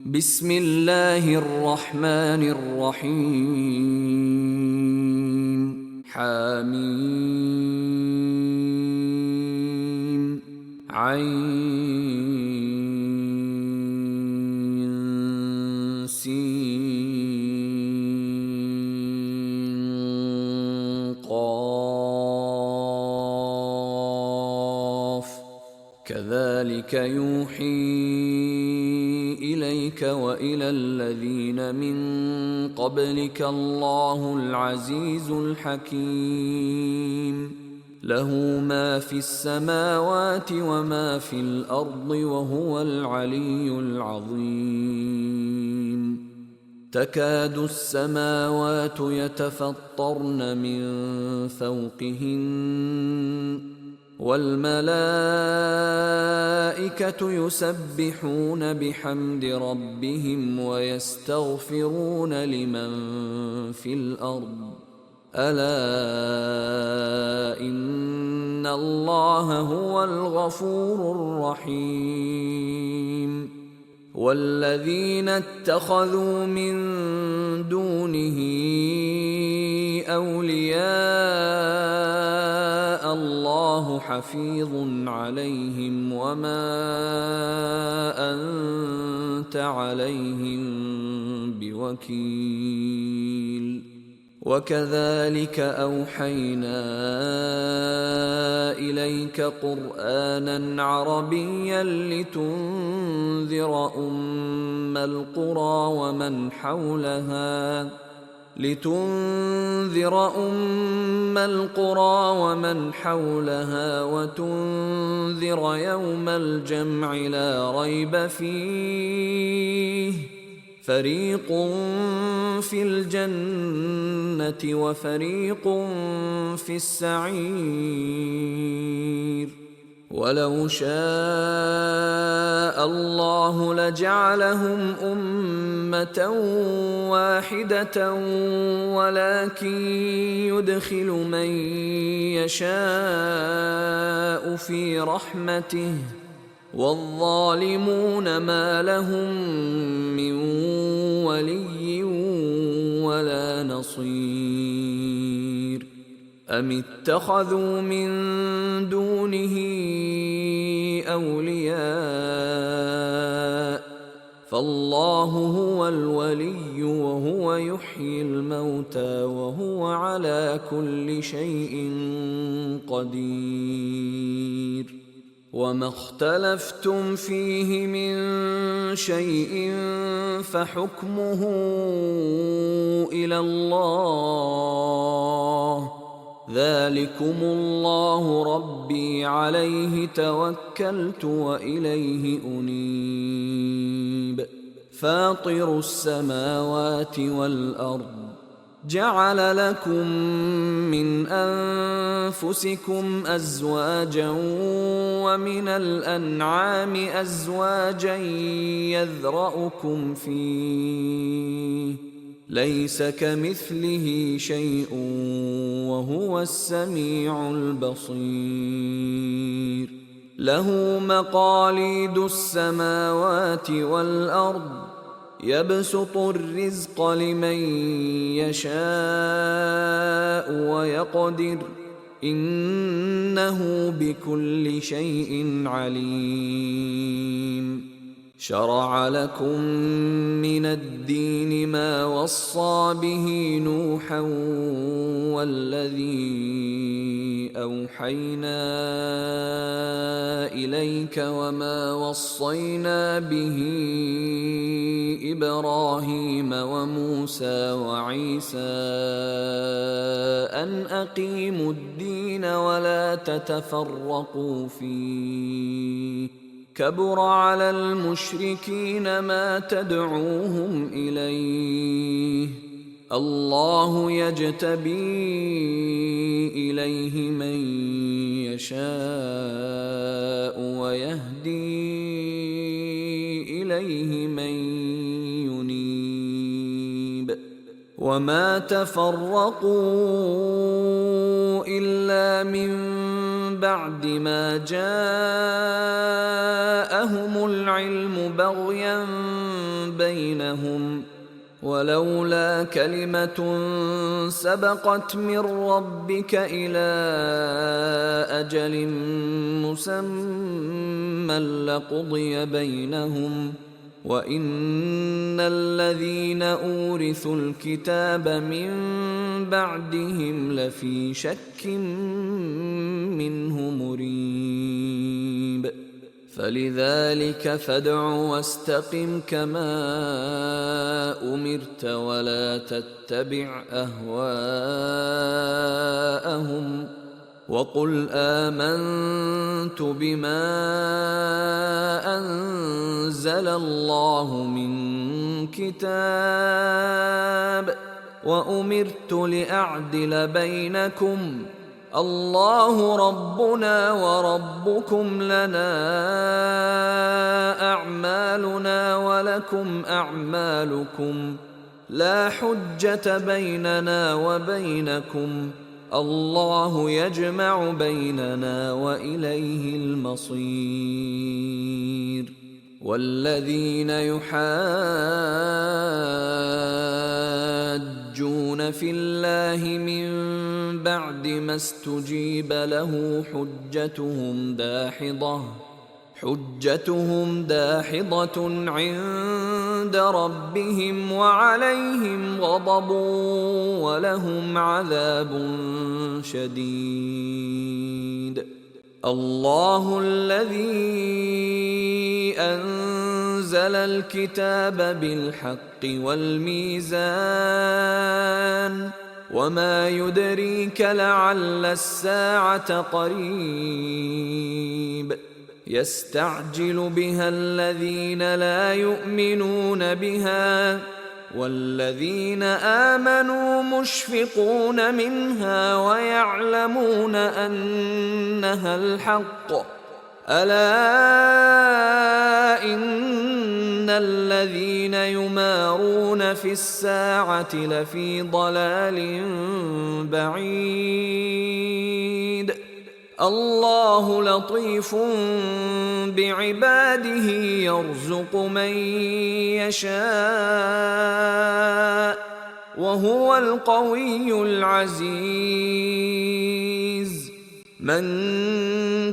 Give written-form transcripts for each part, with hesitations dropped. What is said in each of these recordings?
بسم الله الرحمن الرحيم حميم عين سين قاف كذلك يوحي إليك وإلى الذين من قبلك الله العزيز الحكيم له ما في السماوات وما في الأرض وهو العلي العظيم تكاد السماوات يتفطرن من فوقهن والملائكة يسبحون بحمد ربهم ويستغفرون لمن في الأرض ألا إن الله هو الغفور الرحيم والذين اتخذوا من دونه أولياء الله حفيظ عليهم وما أنت عليهم بوكيل وكذلك أوحينا إليك قرآنا عربيا لتنذر أم القرى ومن حولها وتنذر يوم الجمع لا ريب فيه فريق في الجنة وفريق في السعير ولو شاء الله لجعلهم أمة واحدة ولكن يدخل من يشاء في رحمته والظالمون ما لهم من ولي ولا نصير أم اتخذوا من دونه أولياء فالله هو الولي وهو يحيي الموتى وهو على كل شيء قدير وما اختلفتم فيه من شيء فحكمه إلى الله ذلكم الله ربي عليه توكلت وإليه أنيب فاطر السماوات والأرض جعل لكم من أنفسكم أزواجا ومن الأنعام أزواجا يذرأكم فيه ليس كمثله شيء وهو السميع البصير له مقاليد السماوات والأرض يبسط الرزق لمن يشاء ويقدر إنه بكل شيء عليم شرع لكم من الدين ما وصى به نوحا والذي أوحينا إليك وما وصينا به إبراهيم وموسى وعيسى أن أقيموا الدين ولا تتفرقوا فيه كبر على المشركين ما تدعوهم إليه الله يجتبي إليه من يشاء ويهدي إليه من ينيب وما تفرقوا إلا من بعد ما جاءهم العلم بغيا بينهم ولولا كلمة سبقت من ربك إلى أجل مسمى لقضي بينهم وإن الذين أورثوا الكتاب من بعدهم لفي شك منه مريب فلذلك فادع واستقم كما أمرت ولا تتبع أهواءهم وقل آمنت بما أنزل الله من كتاب وأمرت لأعدل بينكم الله ربنا وربكم لنا أعمالنا ولكم أعمالكم لا حجة بيننا وبينكم الله يجمع بيننا وإليه المصير والذين يحاجون في الله من بعد ما استجيب له حجتهم داحضة عند ربهم وعليهم غضب ولهم عذاب شديد الله الذي أنزل الكتاب بالحق والميزان وما يدريك لعل الساعة قريب يستعجل بها الذين لا يؤمنون بها والذين آمنوا مشفقون منها ويعلمون أنها الحق ألا إن الذين يمارون في الساعة لفي ضلال بعيد الله لطيف بعباده يرزق من يشاء وهو القوي العزيز من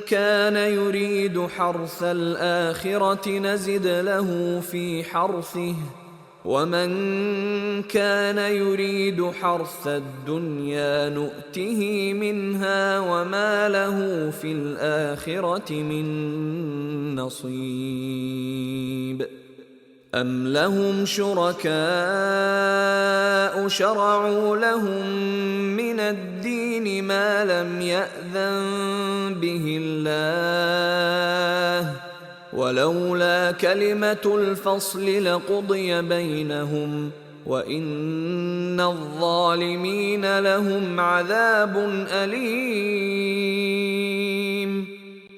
كان يريد حرث الآخرة نزد له في حرثه ومن كان يريد حرث الدنيا نؤته منها وما له في الآخرة من نصيب أم لهم شركاء شرعوا لهم من الدين ما لم يأذن به الله ولولا كلمة الفصل لقضي بينهم وإن الظالمين لهم عذاب أليم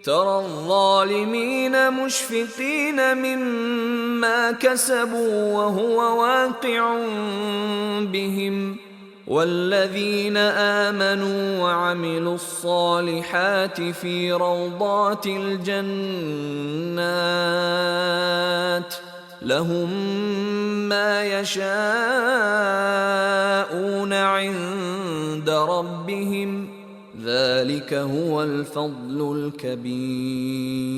ترى الظالمين مشفقين مما كسبوا وهو واقع بهم والذين آمنوا وعملوا الصالحات في روضات الجنات لهم ما يشاءون عند ربهم ذلك هو الفضل الكبير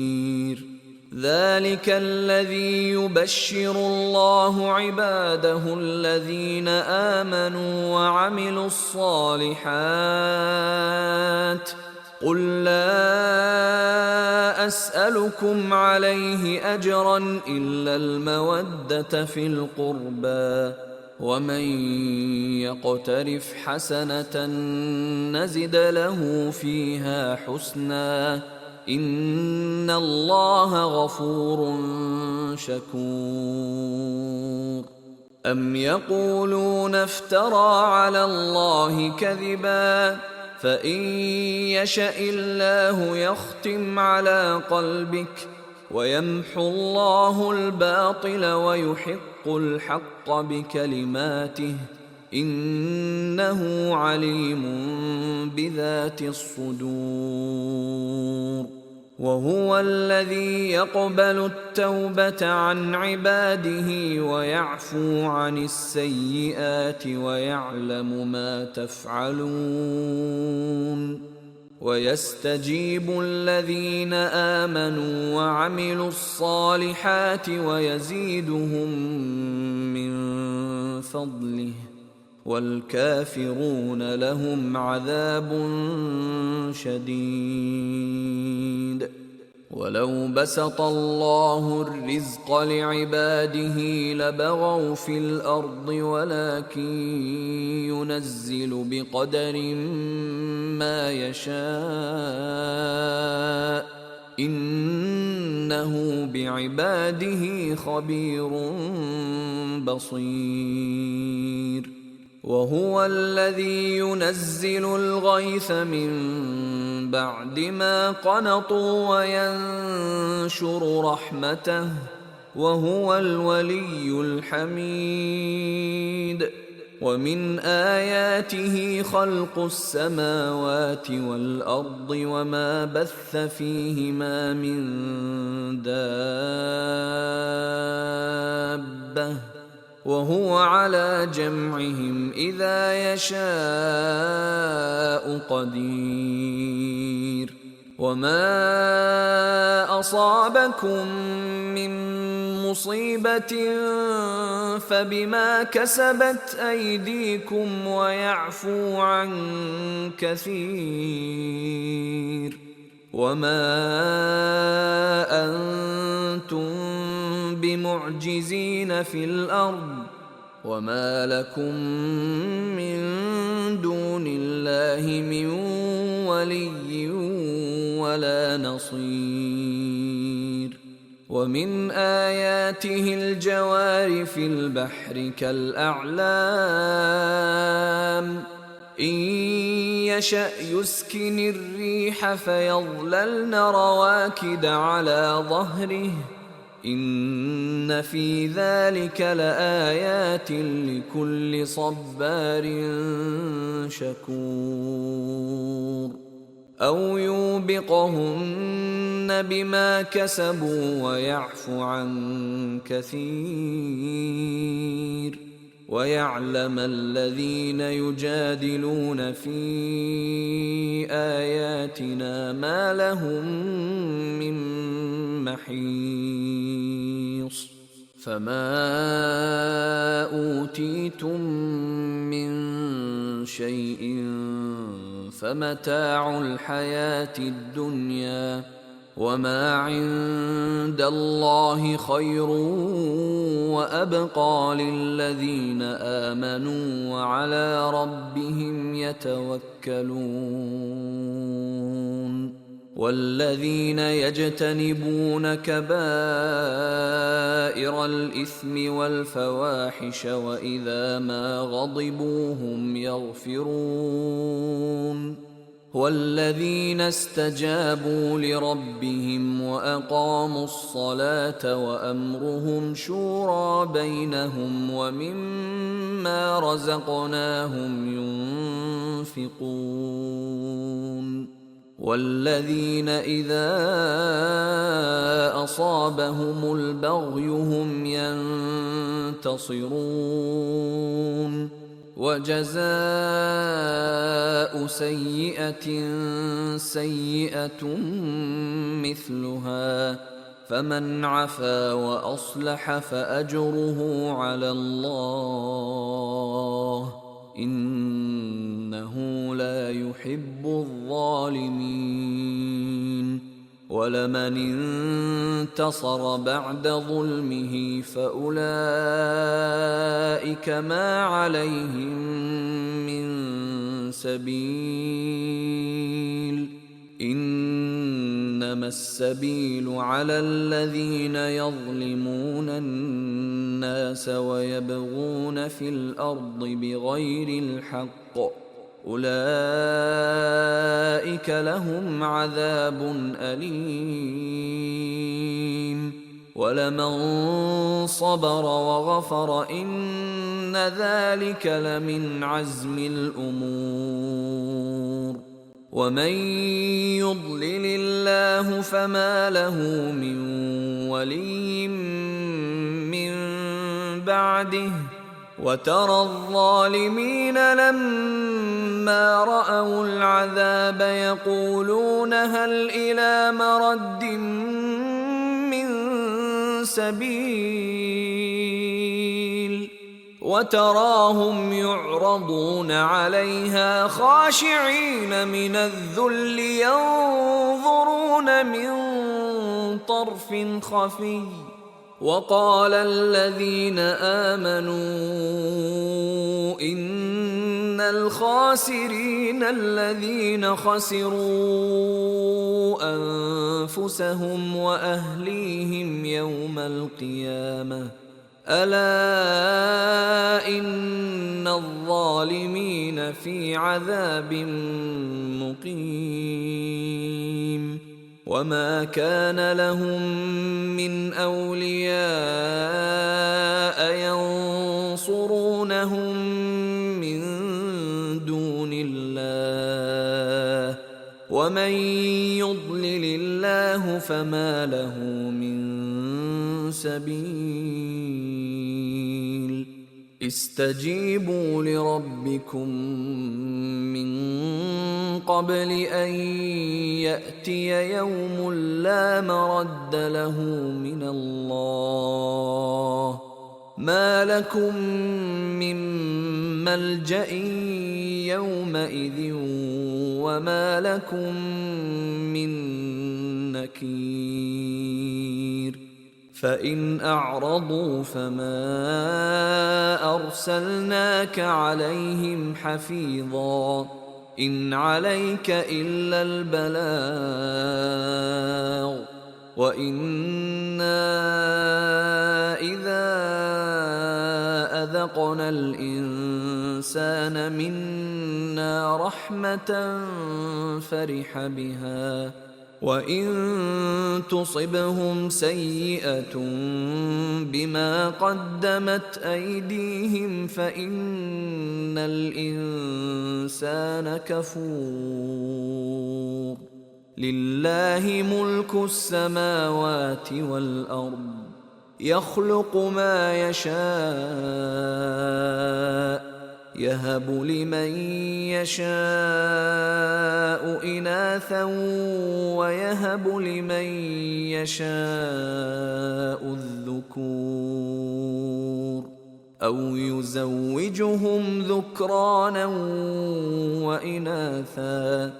ذلك الذي يبشر الله عباده الذين آمنوا وعملوا الصالحات قل لا أسألكم عليه أجرا إلا المودة في القربى ومن يقترف حسنة نزد له فيها حسنا إن الله غفور شكور أم يقولون افترى على الله كذبا فإن يشأ الله يختم على قلبك ويمحو الله الباطل ويحق الحق بكلماته إنه عليم بذات الصدور وهو الذي يقبل التوبة عن عباده ويعفو عن السيئات ويعلم ما تفعلون ويستجيب الذين آمنوا وعملوا الصالحات ويزيدهم من فضله والكافرون لهم عذاب شديد. ولو بسط الله الرزق لعباده لبغوا في الأرض ولكن ينزل بقدر ما يشاء إنه بعباده خبير بصير. وهو الذي ينزل الغيث من بعد ما قنطوا وينشر رحمته وهو الولي الحميد. ومن آياته خلق السماوات والأرض وما بث فيهما من دابة وهو على جمعهم إذا يشاء قدير. وما أصابكم من مصيبة فبما كسبت أيديكم ويعفو عن كثير. وما أنتم بمعجزين في الأرض وما لكم من دون الله من ولي ولا نصير. ومن آياته الجوار في البحر كالأعلام إن يشأ يسكن الريح فيظللن رواكد على ظهره إن في ذلك لآيات لكل صبار شكور. أو يوبقهن بما كسبوا ويعفو عن كثير ويعلم الذين يجادلون في آياتنا ما لهم من محيص. فما أوتيتم من شيء فمتاع الحياة الدنيا وما عند الله خير وأبقى للذين آمنوا وعلى ربهم يتوكلون. والذين يجتنبون كبائر الإثم والفواحش وإذا ما غضبوا هم يغفرون. والذين استجابوا لربهم وأقاموا الصلاة وأمرهم شورى بينهم ومما رزقناهم ينفقون. والذين إذا أصابهم البغي هم ينتصرون. وجزاء سيئة سيئة مثلها فمن عفا وأصلح فأجره على الله إنه لا يحب الظالمين. ولمن انتصر بعد ظلمه فأولئك ما عليهم من سبيل إنما السبيل على الذين يظلمون الناس ويبغون في الأرض بغير الحق أولئك لهم عذاب أليم. ولمن صبر وغفر إن ذلك لمن عزم الأمور. ومن يضلل الله فما له من ولي من بعده وترى الظالمين لما رأوا العذاب يقولون هل إلى مرد من سبيل وتراهم يعرضون عليها خاشعين من الذل ينظرون من طرف خفي وقال الذين آمنوا إن الخاسرين الذين خسروا أنفسهم وأهليهم يوم القيامة ألا إن الظالمين في عذاب مقيم وما كان لهم من أولياء ينصرونهم من دون الله ومن يضلل الله فما له من سبيل استجيبوا لربكم من قبل أن يأتي يوم لا مرد له من الله ما لكم من ملجأ يومئذ وما لكم من نكير فإن أعرضوا فما أرسلناك عليهم حفيظا إن عليك إلا البلاغ وإنا إذا أذقنا الإنسان منا رحمة فرح بها وإن تصبهم سيئة بما قدمت أيديهم فإن الإنسان كفور لله ملك السماوات والأرض يخلق ما يشاء يهب لمن يشاء إناثا ويهب لمن يشاء الذكور أو يزوجهم ذكرانا وإناثا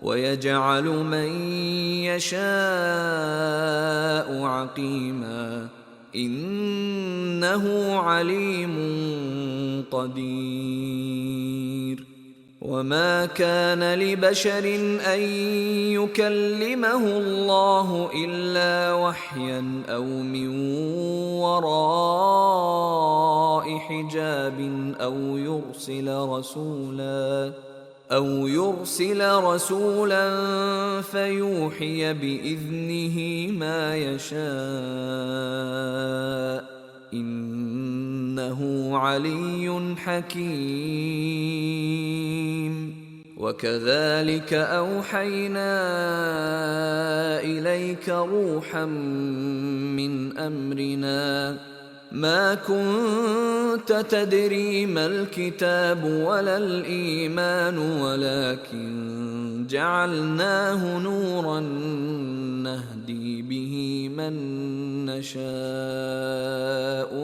ويجعل من يشاء عقيما إنه عليم قدير وما كان لبشر أن يكلمه الله إلا وحيا أو من وراء حجاب أو يرسل رسولا فيوحي بإذنه ما يشاء إنه علي حكيم وكذلك أوحينا إليك روحا من أمرنا ما كنت تدري ما الكتاب ولا الإيمان ولكن جعلناه نورا نهدي به من نشاء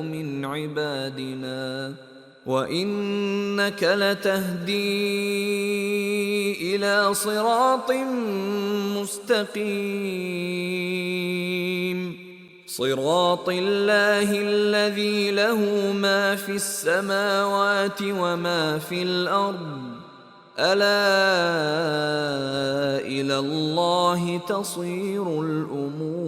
من عبادنا وإنك لتهدي إلى صراط مستقيم صراط الله الذي له ما في السماوات وما في الأرض ألا إلى الله تصير الأمور